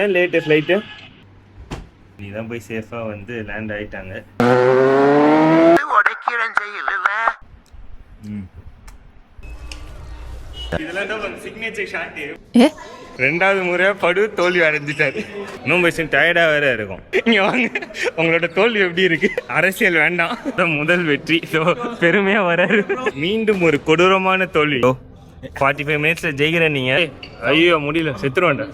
ஏன் late flight? நீ தான் போய் சேஃபாக வந்து லேண்ட் ஆகிட்டாங்க. இதெல்லாம் தான் சிக்னேச்சர் ஷாட்டு. ரெண்டாவது முறையாக படு தோல்வி அடைஞ்சிட்டாரு. இன்னும் பேசும் டயர்டாக வேற இருக்கும். இங்கே வாங்க, உங்களோட தோல்வி எப்படி இருக்கு? அரசியல் வேண்டாம், முதல் வெற்றி. ஸோ பெருமையாக வராரு. மீண்டும் ஒரு கொடூரமான தோல்வி. 45 மினிட்ஸில் ஜெயிக்கிறேன் நீங்கள். ஐயோ முடியல, செத்துருவேன்டா.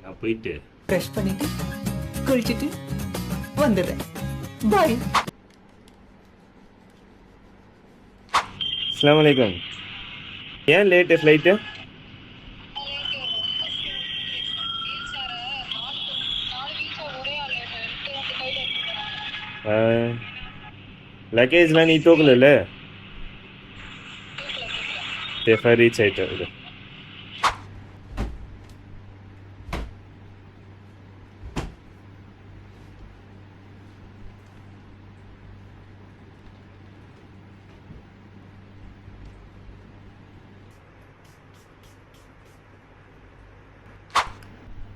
நான் போயிட்டு ப்ரஷ் பண்ணிட்டு குளிச்சுட்டு வந்துடுறேன். பாய். அஸ்ஸலாமு அலைக்கும். ஏன் லேட்டு ஃப்ளைட்டு? லக்கேஜ்லாம் நீ தூக்கல? சேஃபாக ரீச் ஆகிட்டு.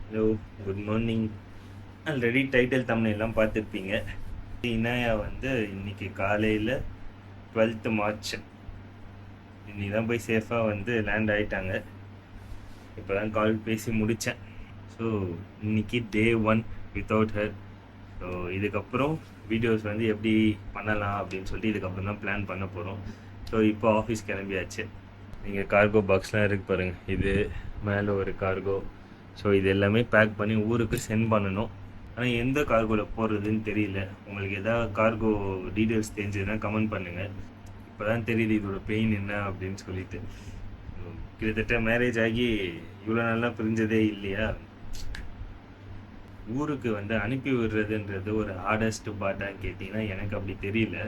Hello, good morning. Already title தம்ப்நெயில்லாம் பார்த்துருப்பீங்க. இனாயா வந்து இன்னைக்கு காலையில் 12th மார்ச் இன்னைக்கு தான் போய் சேஃபாக வந்து லேண்ட் ஆகிட்டாங்க. இப்போ தான் கால் பேசி முடித்தேன். ஸோ இன்னைக்கு டே 1 வித்தவுட் ஹர். ஸோ இதுக்கப்புறம் வீடியோஸ் வந்து எப்படி பண்ணலாம் அப்படின்னு சொல்லிட்டு இதுக்கப்புறம் தான் பிளான் பண்ண போகிறோம். ஸோ இப்போ ஆஃபீஸ் கிளம்பியாச்சு. நீங்கள் கார்கோ பாக்ஸ்லாம் இருக்குது பாருங்கள். இது மேலே ஒரு கார்கோ. ஸோ இது எல்லாமே பேக் பண்ணி ஊருக்கு சென்ட் பண்ணணும். ஆனால் எந்த கார்கோவில் போடுறதுன்னு தெரியல. உங்களுக்கு எதாவது கார்கோ டீட்டெயில்ஸ் தெரிஞ்சதுன்னா கமெண்ட் பண்ணுங்கள். இப்போ தான் தெரியுது இதோட பெயின் என்ன அப்படின்னு சொல்லிட்டு. கிட்டத்தட்ட மேரேஜ் ஆகி இவ்வளோ நாளாக பிரிஞ்சதே இல்லையா. ஊருக்கு வந்து அனுப்பி விடுறதுன்றது ஒரு ஹார்டஸ்ட் பார்ட்டான்னு கேட்டிங்கன்னா எனக்கு அப்படி தெரியல.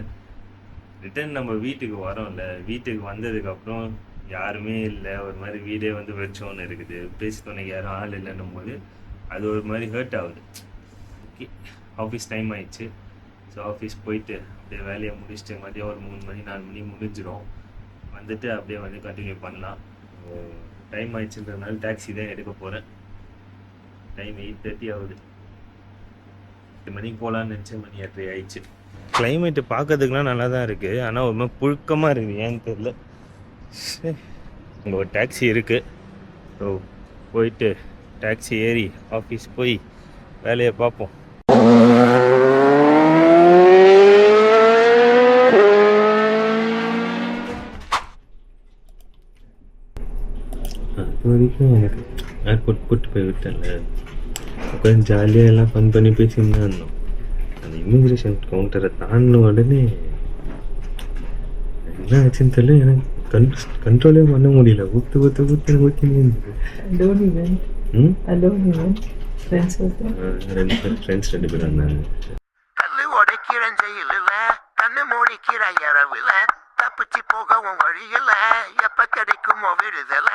ரிட்டர்ன் நம்ம வீட்டுக்கு வரோம்ல, வீட்டுக்கு வந்ததுக்கப்புறம் யாருமே இல்லை, ஒரு மாதிரி வீடே வந்து வெச்சோன்னு இருக்குது, பேசி துணைக்கு யாரும் ஆள் இல்லைன்னும் போது அது ஒரு மாதிரி ஹர்ட் ஆகுது. ஓகே, ஆஃபீஸ் டைம் ஆயிடுச்சு. ஸோ ஆஃபீஸ் போயிட்டு அப்படியே வேலையை முடிச்சுட்டு மதியம் ஒரு 3 மணி 4 மணி முடிஞ்சிடும். வந்துட்டு அப்படியே வந்து கண்டினியூ பண்ணலாம். டைம் ஆயிடுச்சுன்றதுனால டாக்ஸி தான் எடுக்க போகிறேன். டைம் 8:30 ஆகுது. 8 மணிக்கு போகலான்னு நினச்சேன், மணி 8:30 ஆயிடுச்சு. கிளைமேட்டு பார்க்கறதுக்குலாம் நல்லா தான் இருக்குது, ஆனால் ஒரு மாதிரி புழுக்கமாக இருக்குது, ஏன்னு தெரில. இங்கே ஒரு டாக்ஸி இருக்குது. ஸோ போயிட்டு டாக்ஸி ஏறி ஆஃபீஸ் போய் வேலையை பார்ப்போம். அது வரைக்கும் எனக்கு ஏர்போர்ட் கூப்பிட்டு போய் விட்டேன்ல, உட்காந்து ஜாலியாக எல்லாம் ஃபன் பண்ணி பேசின்னு தான் இருந்தோம். அந்த இமிக்ரேஷன் கவுண்டரை தாண்டின உடனே என்ன ஆச்சுன்னு தெரியல, எனக்கு கண்ட்ரோலே பண்ண முடியல. ஊற்றி ஃப்ரெண்ட்ஸ் 2 பேர் வந்தாங்க. தப்பிச்சு போகவும் வழியில் எப்ப கிடைக்குமோ விடுதல.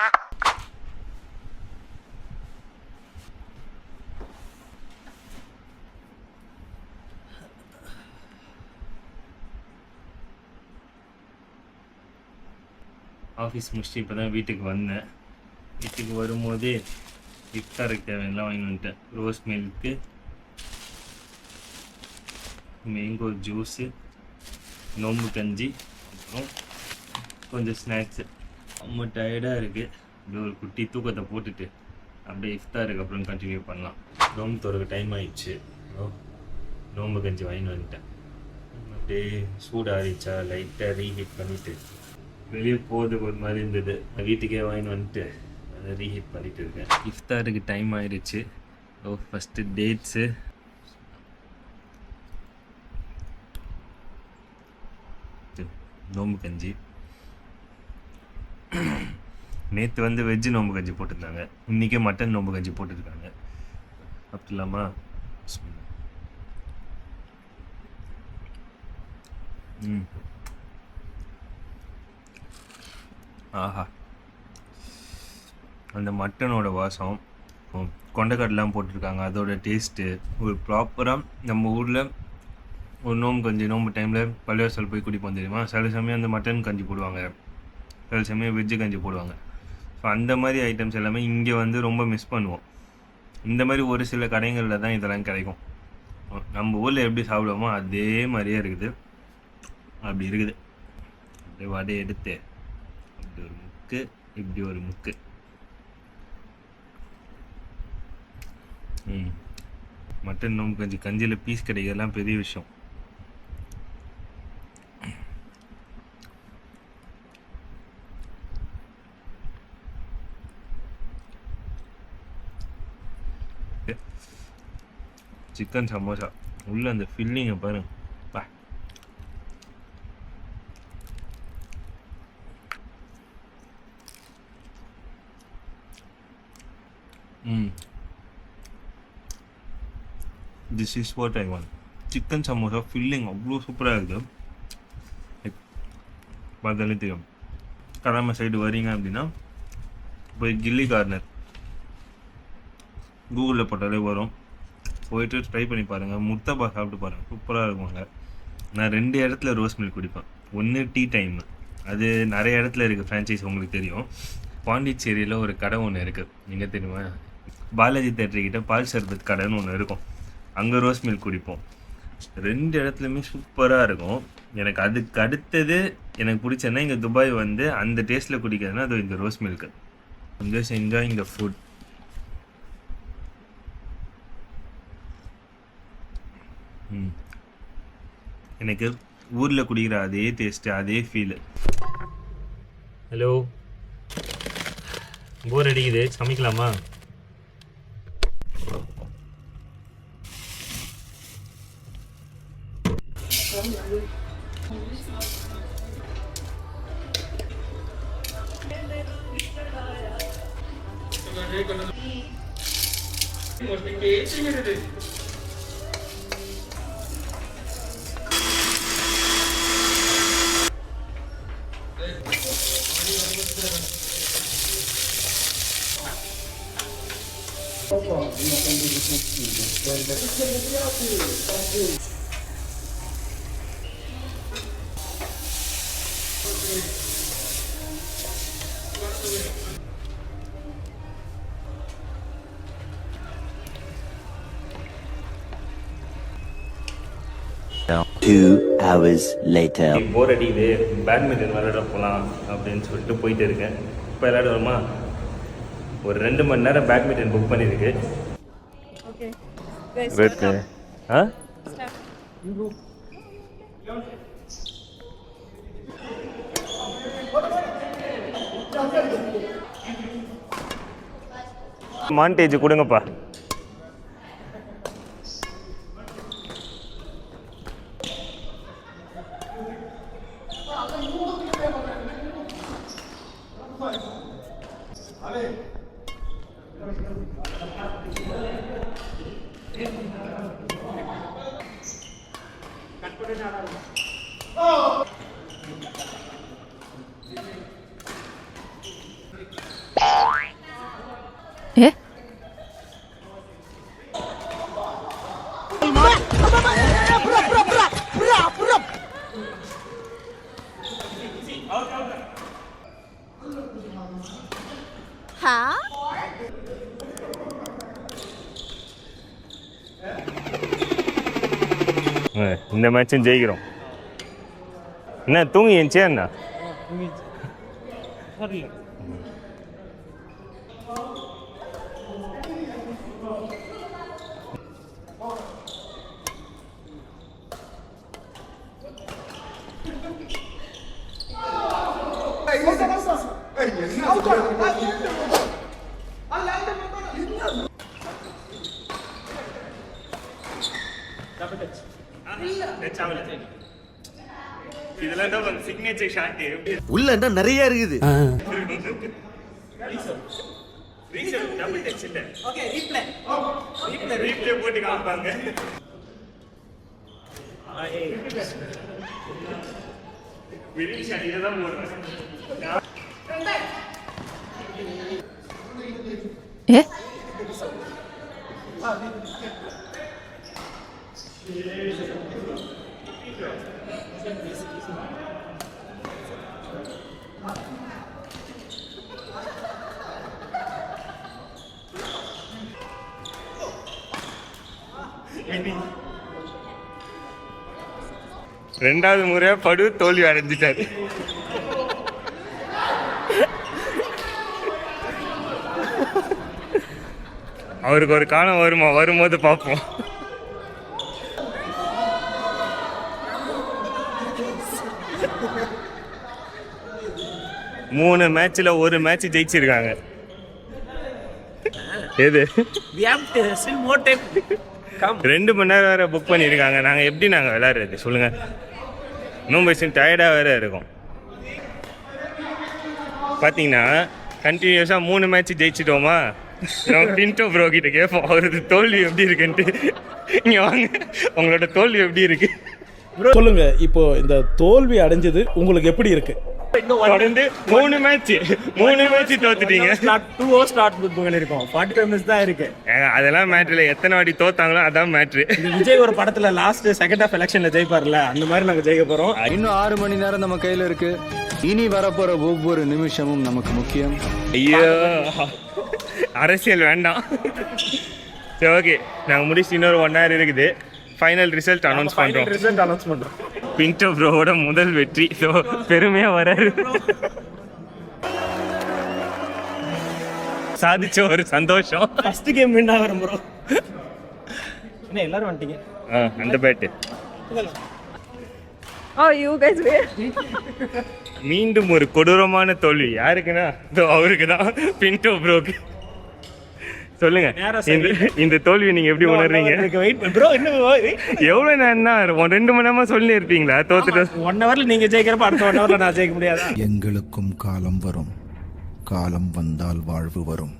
ஆஃபீஸ் முடிச்சுட்டு இப்போ தான் வீட்டுக்கு வந்தேன். வீட்டுக்கு வரும்போதே இஃப்தாருக்கு தேவையெல்லாம் வாங்கி வந்துட்டேன். ரோஸ் மில்க்கு, மேங்கோ ஜூஸு, நோம்பு கஞ்சி, அப்புறம் கொஞ்சம் ஸ்நாக்ஸு. ரொம்ப டயர்டாக இருக்குது. இப்படி ஒரு குட்டி தூக்கத்தை போட்டுட்டு அப்படியே இஃப்தாருக்கு அப்புறம் கண்டினியூ பண்ணலாம். நோம்பு தோறுக்கு டைம் ஆயிடுச்சு. நோம்பு கஞ்சி வாங்கி வந்துட்டேன். அப்படியே சூடு ஆறிச்சா லைட்டாக ரீஹீட் பண்ணிவிட்டு வெளியே போகிறதுக்கு ஒரு மாதிரி இருந்தது. நான் வீட்டுக்கே வாங்கிட்டு வந்துட்டு அதை ரீஹீட் பண்ணிட்டு இருக்கேன். இஃப்தாருக்கு டைம் ஆயிடுச்சு. ஃபஸ்ட்டு டேட்ஸு, நோம்பு கஞ்சி. நேற்று வந்து வெஜ்ஜு நோம்பு கஞ்சி போட்டிருந்தாங்க, இன்றைக்கே மட்டன் நோம்பு கஞ்சி போட்டுருக்காங்க. அப்படி இல்லாமா ஆஹா, அந்த மட்டனோட வாசம், கொண்டைக்கடலாம் போட்டிருக்காங்க, அதோட டேஸ்ட்டு ஒரு ப்ராப்பராக. நம்ம ஊரில் ஒரு நோம்பு கஞ்சி நோம்பு டைமில் பள்ளிவாசல் போய் குடிப்போம் தெரியுமா, சில சமயம் அந்த மட்டன் கஞ்சி போடுவாங்க, சில சமயம் வெஜ்ஜு கஞ்சி போடுவாங்க. ஸோ அந்த மாதிரி ஐட்டம்ஸ் எல்லாமே இங்கே வந்து ரொம்ப மிஸ் பண்ணுவோம். இந்த மாதிரி ஒரு சில கடைகளில் தான் இதெல்லாம் கிடைக்கும். நம்ம ஊரில் எப்படி சாப்பிடுவோமோ அதே மாதிரியே இருக்குது. அப்படி இருக்குது. அப்படியே வடை எடுத்து அப்படி ஒரு முக்கு, இப்படி ஒரு முக்கு. மட்டன் நோம்பு கஞ்சி, கஞ்சியில் பீஸ் கிடைக்கிறதுலாம் பெரிய விஷயம். சிக்கன் சமோசா உள்ள அந்த ஃபில்லிங்கை பாருங்க. பா, this is what I want. Chicken samosa filling அவ்வளோ சூப்பராக இருக்குது. பார்த்தாலே தெரியும். கடமை சைடு வரீங்க அப்படின்னா போய் கில்லி கார்னர் கூகுளில் போட்டாலே வரும், போயிட்டு ட்ரை பண்ணி பாருங்கள். முர்த்தபா சாப்பிட்டு பாருங்கள், சூப்பராக இருக்குங்க. நான் 2 இடத்துல ரோஸ் மில்க் குடிப்பேன். ஒன்று டீ டைம், அது நிறைய இடத்துல இருக்குது ஃப்ரான்ச்சைஸ், உங்களுக்கு தெரியும். பாண்டிச்சேரியில் ஒரு கடை ஒன்று இருக்குது, நீங்கள் தெரியுமா, பாலாஜி தேட்டர்கிட்ட பால் சர்பத் கடைன்னு ஒன்று இருக்கும். அங்கே ரோஸ் மில்க் குடிப்போம். 2 இடத்துலையுமே சூப்பராக இருக்கும். எனக்கு அதுக்கு அடுத்தது எனக்கு பிடிச்சதுன்னா இங்கே துபாய் வந்து அந்த டேஸ்ட்டில் குடிக்கிறதுனா அது இந்த rose milk. Just enjoying the food. எனக்கு ஊரில் குடிக்கிற அதே டேஸ்ட்டு, அதே ஃபீலு. ஹலோ, போர் அடிக்குது, சமைக்கலாமா? Two hours later. போர் அடிக்குது, பேட்மிண்டன் விளையாட போகலாம் அப்படின்னு சொல்லிட்டு போயிட்டு இருக்கேன். இப்போ விளையாடுவோமா? ஒரு 2 மணி நேரம் பேட்மிண்டன் புக் பண்ணியிருக்கு. மாண்டேஜ் கொடுங்கப்பா. இந்த மேட்சும் ஜெயிக்கிறோம். என்ன தூங்கி ஏஞ்சியா என்ன? இதெல்லாம் தான் சிக்னேச்சர் ஷாட். உள்ள என்ன நிறைய இருக்குது. டபுள் டச் இல்ல. ஓகே ரீப்ளே போட்டு காமிப்பாங்க. விரில் ஷாட் இததான் போடுறாங்க. ஏ ரெண்டாவது முறையா படு தோல்வி அடைஞ்சிட்டாரு. அவருக்கு ஒரு காலம் வரும்போது பார்ப்போம். மூணு மேட்ச்ல ஒரு மேட்ச் ஜெயிச்சிருக்காங்க. எது 2 மணி நேரம் வேற புக் பண்ணியிருக்காங்க. நாங்கள் எப்படி விளையாடுறது சொல்லுங்க? இன்னும் பேசி டயர்டாக வேற இருக்கும். பார்த்தீங்கன்னா கண்டினியூஸாக 3 மேட்ச் ஜெயிச்சிட்டோமா, பின்டோ ப்ரோ கிட்ட கேட்போம் அவரது தோல்வி எப்படி இருக்குன்ட்டு. இங்கே வாங்க, உங்களோட தோல்வி எப்படி இருக்கு சொல்லுங்க. இப்போ இந்த தோல்வி அடைஞ்சது உங்களுக்கு எப்படி இருக்கு? தொடர்ந்து 3 மேட்ச் தோத்துட்டீங்க. 2 hours ஸ்டார்ட் புக் பண்ணிருக்கோம். 45 minutes தான் இருக்கு. அதெல்லாம் மேட்ரில் எத்தனை வாட்டி தோத்தாங்களோ அதான் மேட்ரு. இது விஜய் ஒரு படத்துல லாஸ்ட் செகண்ட் ஆஃப் எலெக்ஷன்ல ஜெயிப்பார்ல, அந்த மாதிரி நாங்க ஜெயிக்க போறோம். இன்னும் 6 மணி நேரம் நம்ம கையில இருக்கு. இனி வரப்போற ஒவ்வொரு நிமிஷமும் நமக்கு முக்கியம். ஐயோ, அரசியல் வேண்டாம். சரி, ஓகே, நாங்கள் முடிச்சு இன்னொரு 1 hour இருக்குது. ஃபைனல் ரிசல்ட் அனௌன்ஸ் பண்றோம். பின்டோ ப்ரோவோட முதல் வெற்றி. ஸோ பெருமையா வராரு. சாதிச்ச ஒரு சந்தோஷம். ஃபர்ஸ்ட் கேம் வின் ஆகறோம் ப்ரோ. என்ன எல்லாரும் வந்துட்டீங்க? அந்த பேட்டு மீண்டும் ஒரு கொடூரமான தோல்வி. யாருக்குன்னா அவருக்கு தான், பின்டோ ப்ரோக்கு. சொல்லுங்க, இந்த தோல்வி நீங்க எப்படி உணர்றீங்க? ப்ரோ இன்னும் எவ்வளவு நேரம்னா 2 மணி நேரமா சொல்லி இருப்பீங்களா தோத்துட்டு? 1 hourல நீங்க ஜெயிக்கிறப்ப அடுத்த 1 hourல நான் ஜெயிக்க முடியாதா? எங்களுக்கும் காலம் வரும், காலம் வந்தால் வாழ்வு வரும்.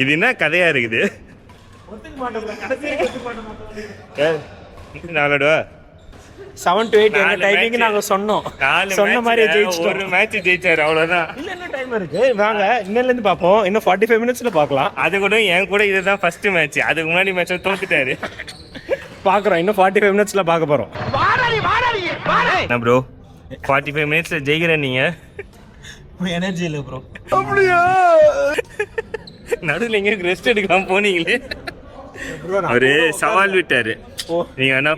இது என்ன கதையா இருக்குது? ஒத்துக்க மாட்டோம். கடைசியா ஒத்துக்க மாட்டோம். நாளோட 7 to 8 எங்க டைமிங் நாங்க சொன்னோம். சொன்ன மாதிரி ஜெயிச்சிட்டோம். ஒரு மேட்ச் ஜெயிச்சாரு, அவ்வளவுதான். இல்ல என்ன டைம் இருக்கு, வாங்க இன்னையில இருந்து பாப்போம். இன்னும் 45 minutesல பார்க்கலாம். அது கூட என் கூட இதுதான் ஃபர்ஸ்ட் மேட்ச். அதுக்கு முன்னாடி மேட்ச் தோத்துட்டாரு. பாக்குறோம், இன்னும் 45 minutesல பார்க்க போறோம். என்ன ப்ரோ 45 minutesல ஜெயிக்கிறேன் நீங்க? எனர்ஜி இல்ல ப்ரோ. நடுவில் எங்க ரெஸ்ட் எடுக்காம போனீங்களே. அவரு சவால் விட்டாரு. நீங்க என்ன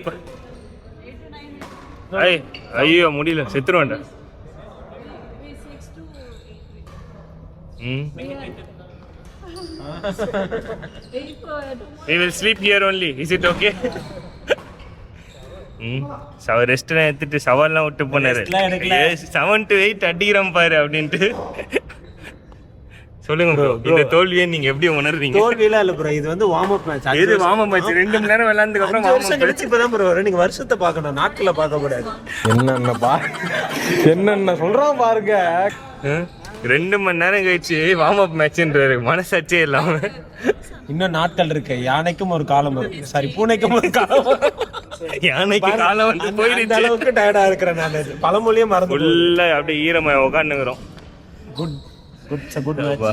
ஐயோ முடியல, செத்துருவாண்டா. We will sleep here only. Is it okay? ரெஸ்ட்லாம் எடுத்துட்டு சவால்லாம் விட்டு போனாரு. 7 to 8 அடிக்கிறோம் பாரு அப்படின்ட்டு. சொல்லுங்க ப்ரோ, இந்த தோல்வியை நீங்க எப்படி உணர்றீங்க? தோல்வியெல்லாம் இல்ல ப்ரோ, இது வந்து வார்ம் அப் மேட்ச். இது வார்ம் அப் மேட்ச். 2 மணி நேரம் விளையாண்டதுக்கு அப்புறம் வார்ம் அப் மேட்ச். இப்பதான் ப்ரோ நீங்க வருஷத்தை பார்க்கணும், நாட்களை பார்க்க கூடாது. என்னென்ன சொல்றான் பாருங்க. 2 மணி நேரம் கழிச்சு வார்ம் அப் மேட்ச்ன்றாரு. மனசாட்சியே இல்லாம. இன்னும் நாட்கள் இருக்கு. யானைக்கும் ஒரு காலம் வரும், சாரி பூனைக்கும் ஒரு காலம் வரும். யானைக்கு காலம் வந்து போயிடுச்சு. அளவுக்கு டயர்டா இருக்கிறேன் நான். பழமொழியே மறந்து ஃபுல்லா அப்படியே ஈரமா உட்காந்துக்கிறோம். Good good match.